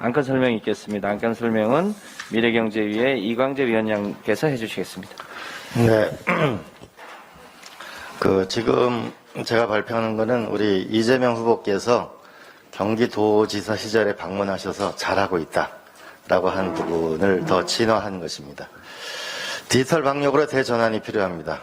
안건 설명이 있겠습니다. 안건 설명은 미래경제위의 이광재 위원장께서 해주시겠습니다. 네. 지금 제가 발표하는 거는 우리 이재명 후보께서 경기도지사 시절에 방문하셔서 잘하고 있다라고 한 부분을 더 진화한 것입니다. 디지털 방역으로 대전환이 필요합니다.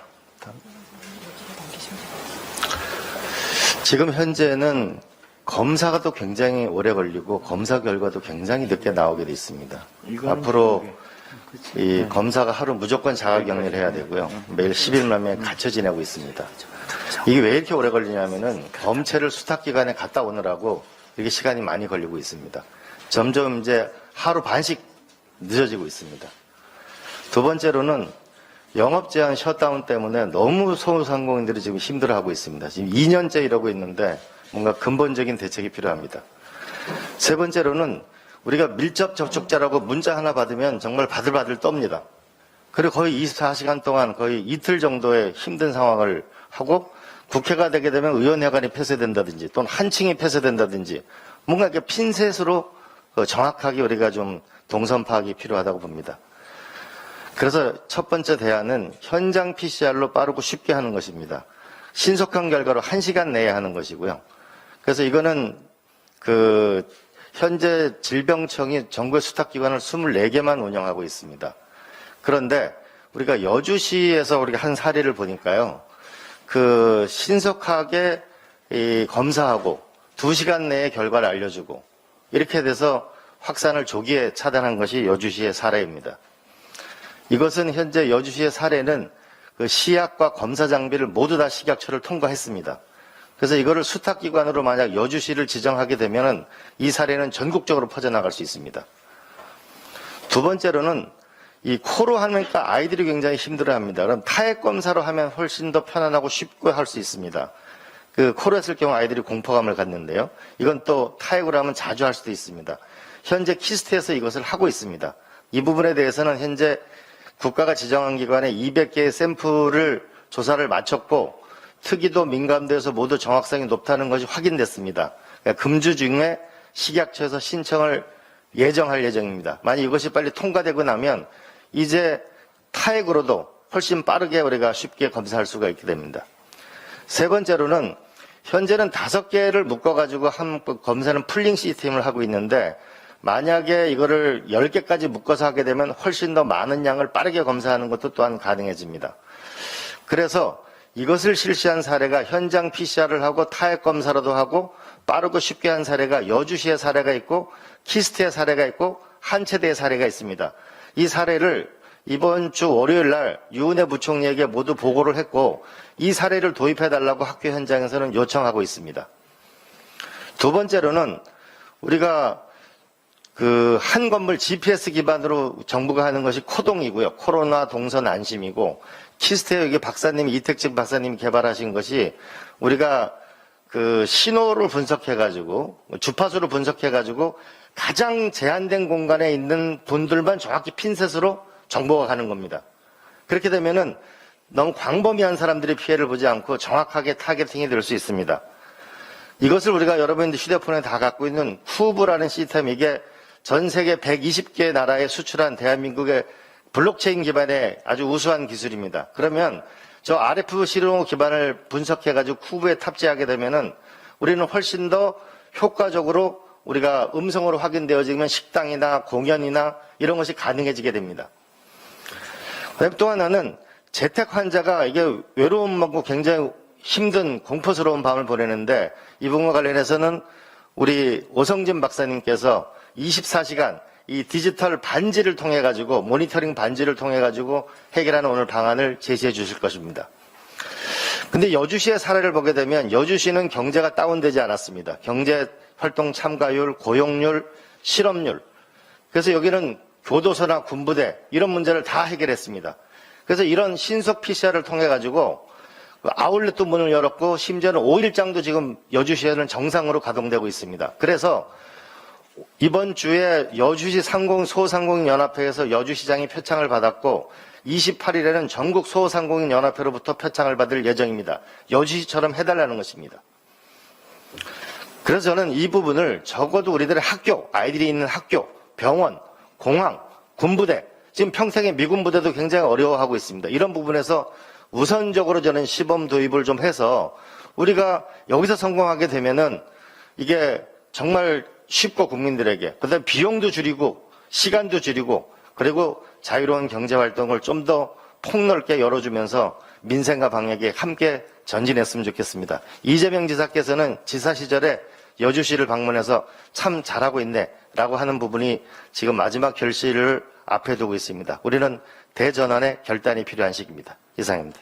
지금 현재는 검사가 또 굉장히 오래 걸리고 검사 결과도 굉장히 늦게 나오게 돼 있습니다. 앞으로 이 검사가 하루 무조건 자가격리를 해야 되고요. 매일 10일만 갇혀 지내고 있습니다. 이게 왜 이렇게 오래 걸리냐면은 검체를 수탁기관에 갔다 오느라고 이게 시간이 많이 걸리고 있습니다. 점점 이제 하루 반씩 늦어지고 있습니다. 두 번째로는 영업 제한 셧다운 때문에 너무 소상공인들이 지금 힘들어하고 있습니다. 지금 2년째 이러고 있는데 뭔가 근본적인 대책이 필요합니다. 세 번째로는 우리가 밀접 접촉자라고 문자 하나 받으면 정말 바들바들 떱니다. 그리고 거의 24시간 동안 거의 이틀 정도의 힘든 상황을 하고 국회가 되게 되면 의원회관이 폐쇄된다든지 또는 한층이 폐쇄된다든지 뭔가 이렇게 핀셋으로 정확하게 우리가 좀 동선 파악이 필요하다고 봅니다. 그래서 첫 번째 대안은 현장 PCR로 빠르고 쉽게 하는 것입니다. 신속한 결과로 1시간 내에 하는 것이고요. 그래서 이거는 현재 질병청이 정부의 수탁기관을 24개만 운영하고 있습니다. 그런데 우리가 여주시에서 우리가 한 사례를 보니까요. 신속하게 검사하고 2시간 내에 결과를 알려주고 이렇게 돼서 확산을 조기에 차단한 것이 여주시의 사례입니다. 이것은 현재 여주시의 사례는 시약과 검사 장비를 모두 다 식약처를 통과했습니다. 그래서 이거를 수탁기관으로 만약 여주시를 지정하게 되면은 이 사례는 전국적으로 퍼져나갈 수 있습니다. 두 번째로는 이 코로 하니까 아이들이 굉장히 힘들어합니다. 그럼 타액 검사로 하면 훨씬 더 편안하고 쉽게 할 수 있습니다. 코로 했을 경우 아이들이 공포감을 갖는데요. 이건 또 타액으로 하면 자주 할 수도 있습니다. 현재 키스트에서 이것을 하고 있습니다. 이 부분에 대해서는 현재 국가가 지정한 기관에 200개의 샘플을 조사를 마쳤고 특이도 민감도에서 모두 정확성이 높다는 것이 확인됐습니다. 그러니까 금주 중에 식약처에서 신청을 예정할 예정입니다. 만약 이것이 빨리 통과되고 나면 이제 타액으로도 훨씬 빠르게 우리가 쉽게 검사할 수가 있게 됩니다. 세 번째로는 현재는 5개를 묶어가지고 한 검사는 풀링 시스템을 하고 있는데 만약에 이거를 10개까지 묶어서 하게 되면 훨씬 더 많은 양을 빠르게 검사하는 것도 또한 가능해집니다. 그래서 이것을 실시한 사례가 현장 PCR을 하고 타액 검사라도 하고 빠르고 쉽게 한 사례가 여주시의 사례가 있고 키스트의 사례가 있고 한체대의 사례가 있습니다. 이 사례를 이번 주 월요일 날 유은혜 부총리에게 모두 보고를 했고 이 사례를 도입해달라고 학교 현장에서는 요청하고 있습니다. 두 번째로는 우리가 한 건물 GPS 기반으로 정부가 하는 것이 코동이고요. 코로나 동선 안심이고 키스트에 여기 박사님이 이택직 박사님이 개발하신 것이 우리가 신호를 분석해가지고 주파수를 분석해가지고 가장 제한된 공간에 있는 분들만 정확히 핀셋으로 정보가 가는 겁니다. 그렇게 되면은 너무 광범위한 사람들이 피해를 보지 않고 정확하게 타겟팅이 될 수 있습니다. 이것을 우리가 여러분들 휴대폰에 다 갖고 있는 후브라는 시스템 이게 전 세계 120개 나라에 수출한 대한민국의 블록체인 기반의 아주 우수한 기술입니다. 그러면 저 RF 신호 기반을 분석해가지고 쿠브에 탑재하게 되면은 우리는 훨씬 더 효과적으로 우리가 음성으로 확인되어지면 식당이나 공연이나 이런 것이 가능해지게 됩니다. 그다음에 또 하나는 재택 환자가 이게 외로움하고 굉장히 힘든 공포스러운 밤을 보내는데 이 부분과 관련해서는 우리 오성진 박사님께서 24시간 이 디지털 반지를 통해 가지고 모니터링 반지를 통해 가지고 해결하는 오늘 방안을 제시해 주실 것입니다. 근데 여주시의 사례를 보게 되면 여주시는 경제가 다운되지 않았습니다. 경제 활동 참가율, 고용률, 실업률. 그래서 여기는 교도소나 군부대 이런 문제를 다 해결했습니다. 그래서 이런 신속 PCR을 통해 가지고 아울렛도 문을 열었고 심지어는 5일장도 지금 여주시에는 정상으로 가동되고 있습니다. 그래서 이번 주에 여주시 소상공인 연합회에서 여주시장이 표창을 받았고 28일에는 전국 소상공인 연합회로부터 표창을 받을 예정입니다. 여주시처럼 해달라는 것입니다. 그래서 저는 이 부분을 적어도 우리들의 학교, 아이들이 있는 학교, 병원, 공항, 군부대, 지금 평생의 미군 부대도 굉장히 어려워하고 있습니다. 이런 부분에서 우선적으로 저는 시범 도입을 좀 해서 우리가 여기서 성공하게 되면은 이게 정말 쉽고 국민들에게, 그다음에 비용도 줄이고 시간도 줄이고 그리고 자유로운 경제 활동을 좀 더 폭넓게 열어주면서 민생과 방역에 함께 전진했으면 좋겠습니다. 이재명 지사께서는 지사 시절에 여주시를 방문해서 참 잘하고 있네라고 하는 부분이 지금 마지막 결실을 앞에 두고 있습니다. 우리는 대전환의 결단이 필요한 시기입니다. 이상입니다.